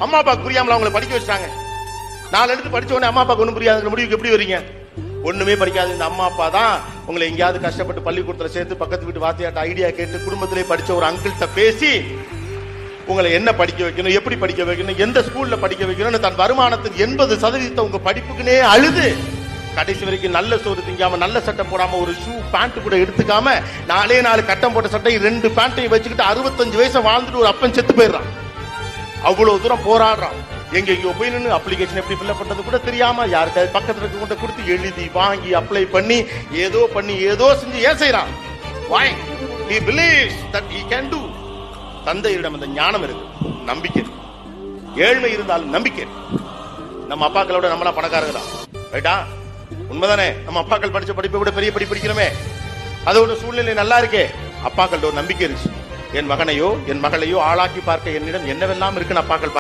அம்மா அப்பாவுக்கு புரியாமல அவங்களை படிக்க வச்சாங்க. 4 எடுத்து படிச்ச உடனே அம்மா அப்பாவுக்கு ஒன்றும் புரியாதுங்கிற முடிவுக்கு எப்படி வரீங்க? ஒண்ணுமே படிக்காது இந்த அம்மா அப்பா தான் உங்களை எங்கேயாவது கஷ்டப்பட்டு பள்ளிக்கூடத்துல சேர்த்து பக்கத்து வீட்டு வாத்தியாட்ட ஐடியா கேட்டு குடும்பத்திலே படிச்ச ஒரு அங்கிள்கிட்ட பேசி உங்களை என்ன படிக்க வைக்கணும், எப்படி படிக்க வைக்கணும், எந்த ஸ்கூல்ல படிக்க வைக்கணும்னு தன் வருமானத்தின் 80% உங்க படிப்புக்குனே அழுது கடைசி வரைக்கும் நல்ல சோறு திங்காம நல்ல சட்டை போடாம ஒரு ஷூ பேண்ட் கூட எடுத்துக்காம 4 கட்டம் போட்ட சட்டை 2 பேண்ட்டையும் வச்சுக்கிட்டு 65 வயசை வாழ்ந்துட்டு ஒரு அப்பன் செத்து போயிடுறான். அவ்வளவு தூரம் போராடுறான். எங்கெங்கயோ போய் நின்று அப்ளிகேஷன் எப்படி ஃபில் பண்றது கூட தெரியாம யாருக்காவது பக்கத்துல இருக்க கொடுத்து எழுதி வாங்கி அப்ளை பண்ணி ஏதோ செஞ்சு ஏன் செய்யறான்? Why? He believes that he can do. தந்தையிடம் அந்த ஞானம் இருக்கு, நம்பிக்கை. ஏழ்மை இருந்தாலும் நம்பிக்கை. நம்ம அப்பாக்களோட நம்மளா பணக்காரங்க தான், ரைட்டா? உண்மைதானே? நம்ம அப்பாக்கள் படிச்ச படிப்பை விட பெரிய படிப்பு படிக்கிறோமே. அதோட சூழ்நிலை நல்லா இருக்கே. அப்பாக்களோட நம்பிக்கை இருக்கு. என் மகனையோ என் மகளையோ ஆளாக்கி பார்க்க என்னிடம் என்னவெல்லாம் இருக்குன்னு அப்பாக்கள்